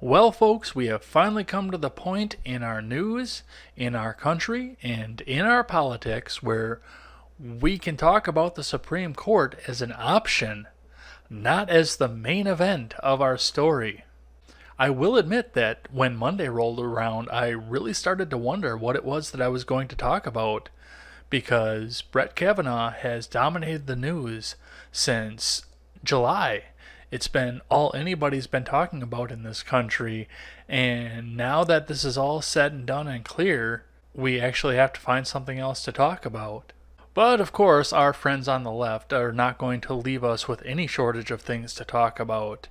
Well, folks, we have finally come to the point in our news, in our country, and in our politics where we can talk about the Supreme Court as an option, not as the main event of our story. I will admit that when Monday rolled around, I really started to wonder what it was that I was going to talk about, because Brett Kavanaugh has dominated the news since July. It's been all anybody's been talking about in this country, and now that this is all said and done and clear, we actually have to find something else to talk about. But of course, our friends on the left are not going to leave us with any shortage of things to talk about.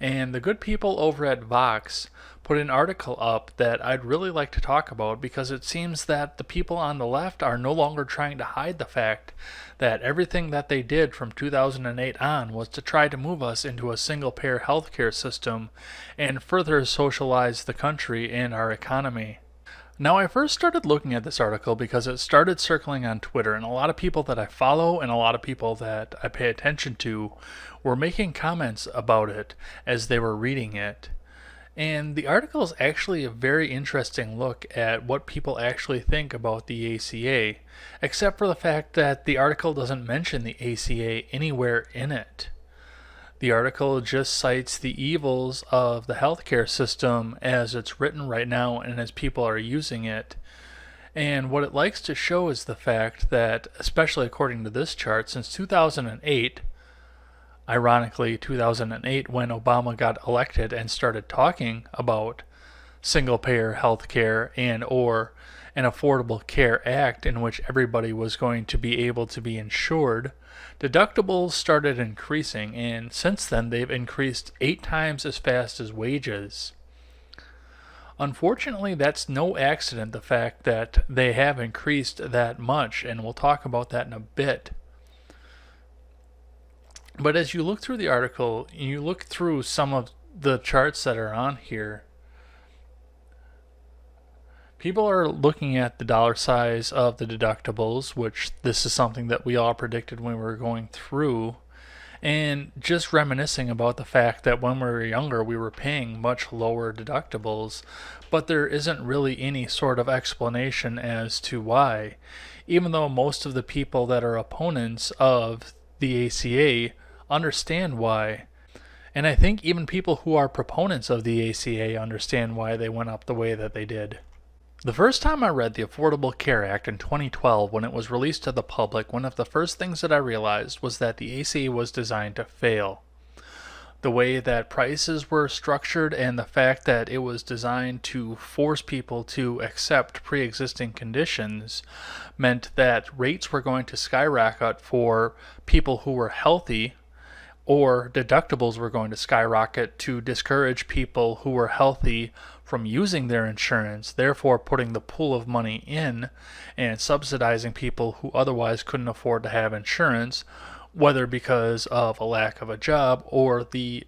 And the good people over at Vox put an article up that I'd really like to talk about, because it seems that the people on the left are no longer trying to hide the fact that everything that they did from 2008 on was to try to move us into a single-payer healthcare system and further socialize the country and our economy. Now, I first started looking at this article because it started circling on Twitter, and a lot of people that I follow and a lot of people that I pay attention to were making comments about it as they were reading it. And the article is actually a very interesting look at what people actually think about the ACA, except for the fact that the article doesn't mention the ACA anywhere in it. The article just cites the evils of the healthcare system as it's written right now and as people are using it. And what it likes to show is the fact that, especially according to this chart, since 2008, ironically 2008 when Obama got elected and started talking about single-payer healthcare and or an Affordable Care Act in which everybody was going to be able to be insured, deductibles started increasing, and since then they've increased 8 times as fast as wages. Unfortunately, that's no accident, the fact that they have increased that much, and we'll talk about that in a bit. But as you look through the article, you look through some of the charts that are on here, people are looking at the dollar size of the deductibles, which this is something that we all predicted when we were going through, and just reminiscing about the fact that when we were younger we were paying much lower deductibles, but there isn't really any sort of explanation as to why, even though most of the people that are opponents of the ACA understand why. And I think even people who are proponents of the ACA understand why they went up the way that they did. The first time I read the Affordable Care Act in 2012 when it was released to the public, one of the first things that I realized was that the ACA was designed to fail. The way that prices were structured and the fact that it was designed to force people to accept pre-existing conditions meant that rates were going to skyrocket for people who were healthy, or deductibles were going to skyrocket to discourage people who were healthy from using their insurance, therefore putting the pool of money in and subsidizing people who otherwise couldn't afford to have insurance, whether because of a lack of a job or the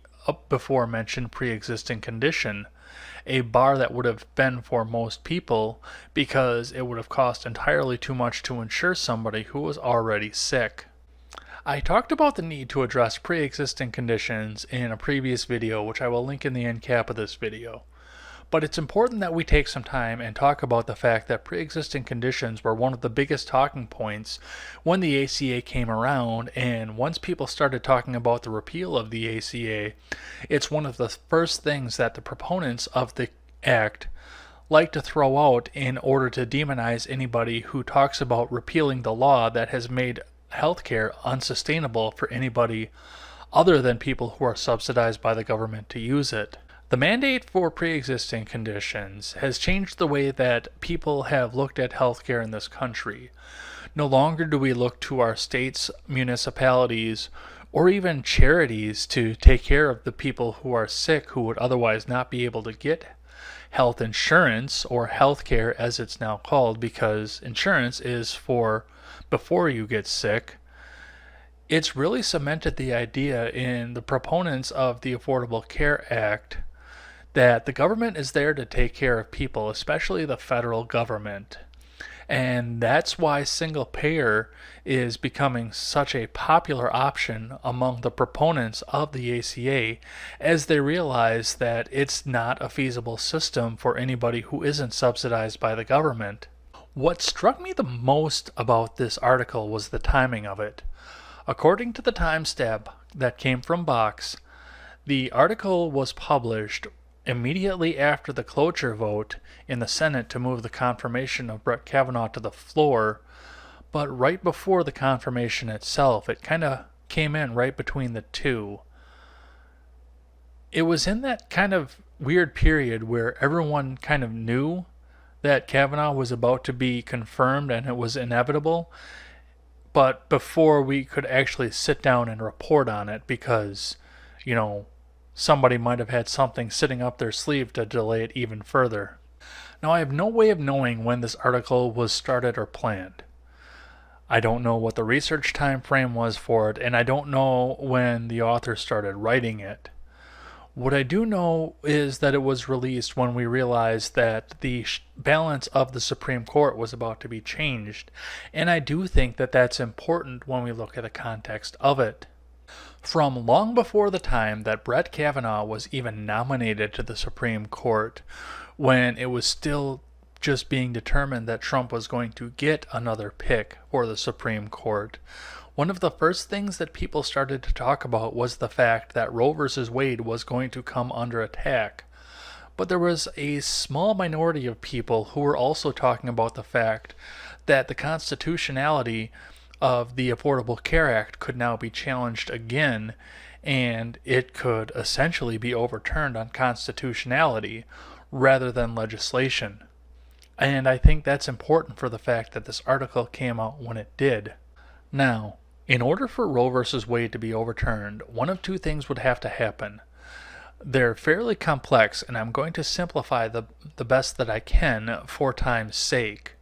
before mentioned pre-existing condition. A bar that would have been for most people because it would have cost entirely too much to insure somebody who was already sick. I talked about the need to address pre-existing conditions in a previous video, which I will link in the end cap of this video. But it's important that we take some time and talk about the fact that pre-existing conditions were one of the biggest talking points when the ACA came around, and once people started talking about the repeal of the ACA, it's one of the first things that the proponents of the act like to throw out in order to demonize anybody who talks about repealing the law that has made healthcare unsustainable for anybody other than people who are subsidized by the government to use it. The mandate for pre-existing conditions has changed the way that people have looked at healthcare in this country. No longer do we look to our states, municipalities, or even charities to take care of the people who are sick who would otherwise not be able to get health insurance, or healthcare as it's now called, because insurance is for before you get sick. It's really cemented the idea in the proponents of the Affordable Care Act that the government is there to take care of people, especially the federal government. And that's why single payer is becoming such a popular option among the proponents of the ACA, as they realize that it's not a feasible system for anybody who isn't subsidized by the government. What struck me the most about this article was the timing of it. According to the timestamp that came from Vox, the article was published immediately after the cloture vote in the Senate to move the confirmation of Brett Kavanaugh to the floor, but right before the confirmation itself. It kind of came in right between the two. It was in that kind of weird period where everyone kind of knew that Kavanaugh was about to be confirmed and it was inevitable, but before we could actually sit down and report on it because, somebody might have had something sitting up their sleeve to delay it even further. Now, I have no way of knowing when this article was started or planned. I don't know what the research time frame was for it, and I don't know when the author started writing it. What I do know is that it was released when we realized that the balance of the Supreme Court was about to be changed, and I do think that that's important when we look at the context of it. From long before the time that Brett Kavanaugh was even nominated to the Supreme Court, when it was still just being determined that Trump was going to get another pick for the Supreme Court, one of the first things that people started to talk about was the fact that Roe v. Wade was going to come under attack. But there was a small minority of people who were also talking about the fact that the constitutionality of the Affordable Care Act could now be challenged again, and it could essentially be overturned on constitutionality rather than legislation. And I think that's important for the fact that this article came out when it did. Now, in order for Roe v. Wade to be overturned, one of two things would have to happen. They're fairly complex, and I'm going to simplify the best that I can for time's sake.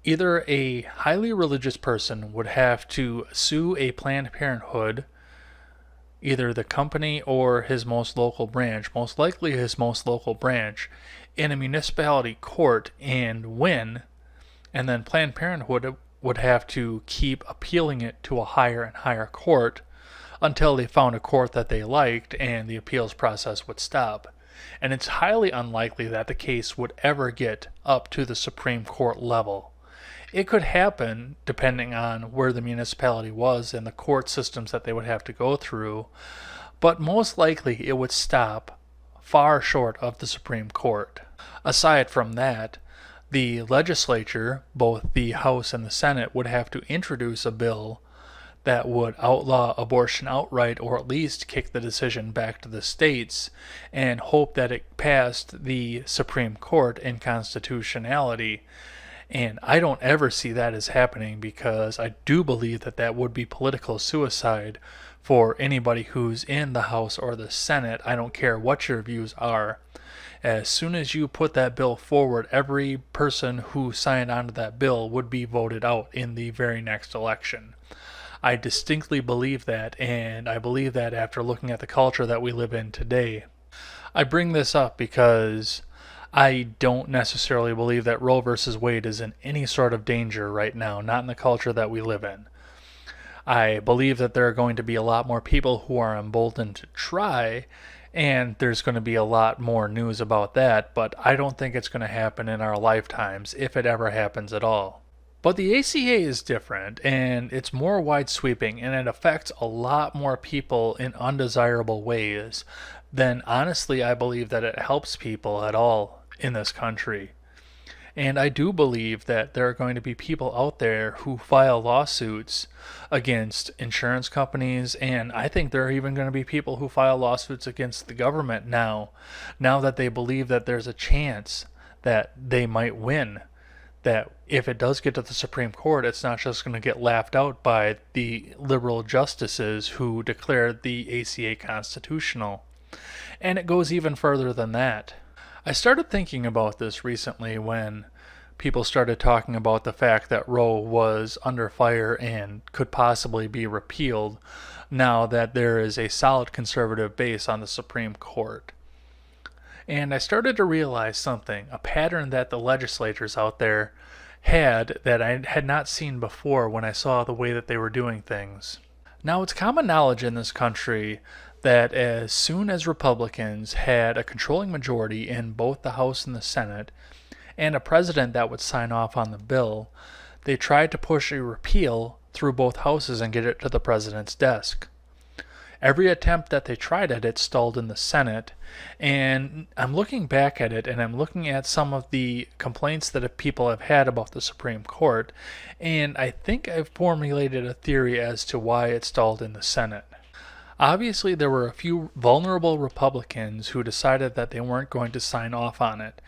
Either a highly religious person would have to sue a Planned Parenthood, either the company or his most local branch, most likely his most local branch, in a municipality court and win, and then Planned Parenthood would have to keep appealing it to a higher and higher court until they found a court that they liked and the appeals process would stop. And it's highly unlikely that the case would ever get up to the Supreme Court level. It could happen depending on where the municipality was and the court systems that they would have to go through, but most likely it would stop far short of the Supreme Court. Aside from that, the legislature, both the House and the Senate, would have to introduce a bill that would outlaw abortion outright, or at least kick the decision back to the states, and hope that it passed the Supreme Court in constitutionality. And I don't ever see that as happening, because I do believe that that would be political suicide for anybody who's in the House or the Senate. I don't care what your views are. As soon as you put that bill forward, every person who signed onto that bill would be voted out in the very next election. I distinctly believe that, and I believe that after looking at the culture that we live in today. I bring this up because I don't necessarily believe that Roe versus Wade is in any sort of danger right now, not in the culture that we live in. I believe that there are going to be a lot more people who are emboldened to try, and there's going to be a lot more news about that, but I don't think it's going to happen in our lifetimes, if it ever happens at all. But the ACA is different, and it's more wide-sweeping, and it affects a lot more people in undesirable ways than, honestly, I believe that it helps people at all in this country. And I do believe that there are going to be people out there who file lawsuits against insurance companies, and I think there are even going to be people who file lawsuits against the government now that they believe that there's a chance that they might win, that if it does get to the Supreme Court, it's not just going to get laughed out by the liberal justices who declared the ACA constitutional. And it goes even further than that. I started thinking about this recently when people started talking about the fact that Roe was under fire and could possibly be repealed now that there is a solid conservative base on the Supreme Court. And I started to realize something, a pattern that the legislators out there had that I had not seen before when I saw the way that they were doing things. Now, it's common knowledge in this country that as soon as Republicans had a controlling majority in both the House and the Senate, and a president that would sign off on the bill, they tried to push a repeal through both houses and get it to the president's desk. Every attempt that they tried at it stalled in the Senate, and I'm looking back at it and I'm looking at some of the complaints that people have had about the Supreme Court, and I think I've formulated a theory as to why it stalled in the Senate. Obviously, there were a few vulnerable Republicans who decided that they weren't going to sign off on it,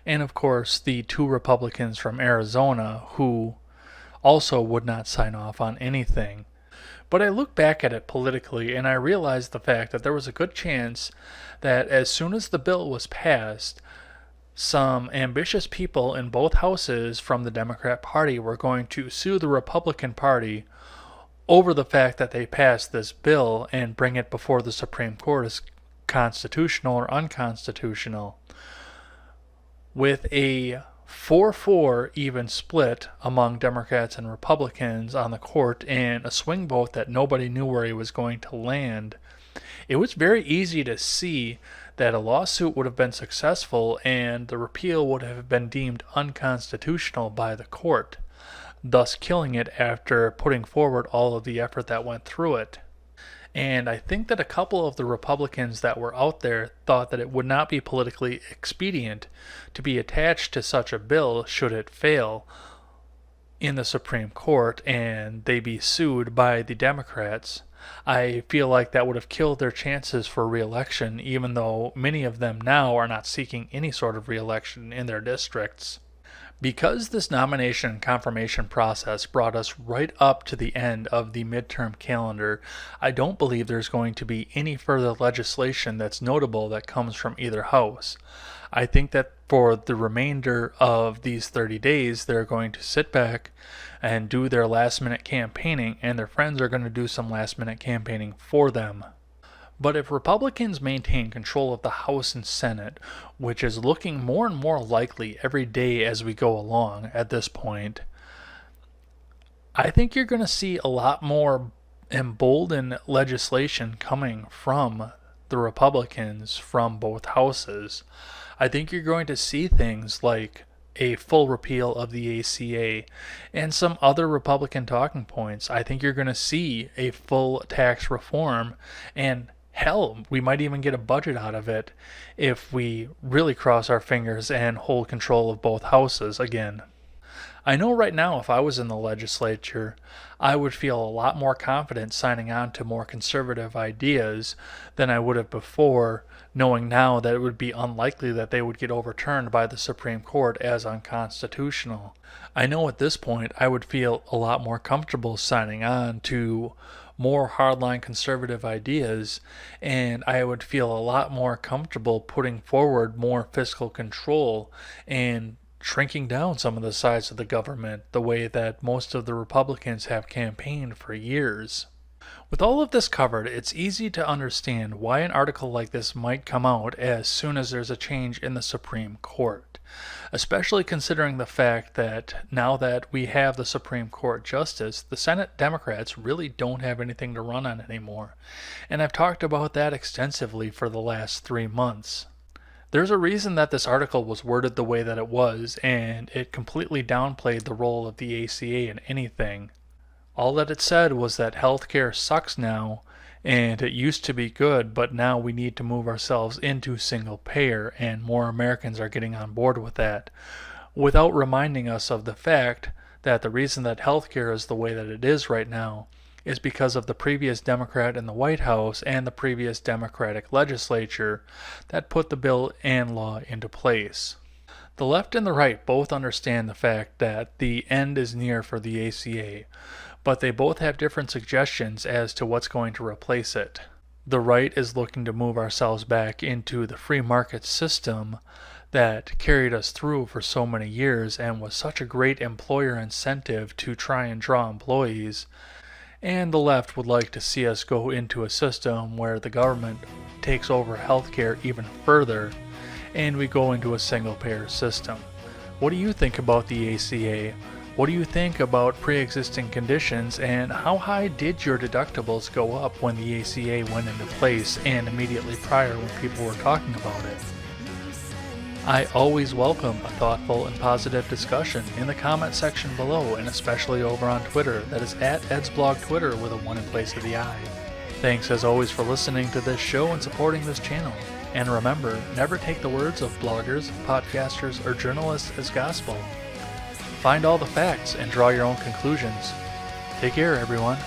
and of course, the two Republicans from Arizona who also would not sign off on anything. But I look back at it politically and I realize the fact that there was a good chance that as soon as the bill was passed, some ambitious people in both houses from the Democrat Party were going to sue the Republican Party over the fact that they passed this bill and bring it before the Supreme Court as constitutional or unconstitutional. With a 4-4 even split among Democrats and Republicans on the court and a swing vote that nobody knew where he was going to land, it was very easy to see that a lawsuit would have been successful and the repeal would have been deemed unconstitutional by the court, thus killing it after putting forward all of the effort that went through it. And I think that a couple of the Republicans that were out there thought that it would not be politically expedient to be attached to such a bill should it fail in the Supreme Court and they be sued by the Democrats. I feel like that would have killed their chances for re-election, even though many of them now are not seeking any sort of re-election in their districts. Because this nomination and confirmation process brought us right up to the end of the midterm calendar, I don't believe there's going to be any further legislation that's notable that comes from either house. I think that for the remainder of these 30 days, they're going to sit back and do their last minute campaigning, and their friends are going to do some last minute campaigning for them. But if Republicans maintain control of the House and Senate, which is looking more and more likely every day as we go along at this point, I think you're going to see a lot more emboldened legislation coming from the Republicans from both houses. I think you're going to see things like a full repeal of the ACA and some other Republican talking points. I think you're going to see a full tax reform, and hell, we might even get a budget out of it if we really cross our fingers and hold control of both houses again. I know right now if I was in the legislature, I would feel a lot more confident signing on to more conservative ideas than I would have before, knowing now that it would be unlikely that they would get overturned by the Supreme Court as unconstitutional. I know at this point I would feel a lot more comfortable signing on to more hardline conservative ideas, and I would feel a lot more comfortable putting forward more fiscal control and shrinking down some of the size of the government the way that most of the Republicans have campaigned for years. With all of this covered, it's easy to understand why an article like this might come out as soon as there's a change in the Supreme Court, especially considering the fact that now that we have the Supreme Court justice, the Senate Democrats really don't have anything to run on anymore, and I've talked about that extensively for the last 3 months. There's a reason that this article was worded the way that it was, and it completely downplayed the role of the ACA in anything. All that it said was that healthcare sucks now, and it used to be good, but now we need to move ourselves into single payer, and more Americans are getting on board with that, without reminding us of the fact that the reason that healthcare is the way that it is right now is because of the previous Democrat in the White House and the previous Democratic legislature that put the bill and law into place. The left and the right both understand the fact that the end is near for the ACA, but they both have different suggestions as to what's going to replace it. The right is looking to move ourselves back into the free market system that carried us through for so many years and was such a great employer incentive to try and draw employees. And the left would like to see us go into a system where the government takes over healthcare even further and we go into a single-payer system. What do you think about the ACA? What do you think about pre-existing conditions, and how high did your deductibles go up when the ACA went into place and immediately prior when people were talking about it? I always welcome a thoughtful and positive discussion in the comment section below, and especially over on Twitter. That is at EdsBlogTwitter with a 1 in place of the I. Thanks as always for listening to this show and supporting this channel. And remember, never take the words of bloggers, podcasters, or journalists as gospel. Find all the facts and draw your own conclusions. Take care, everyone.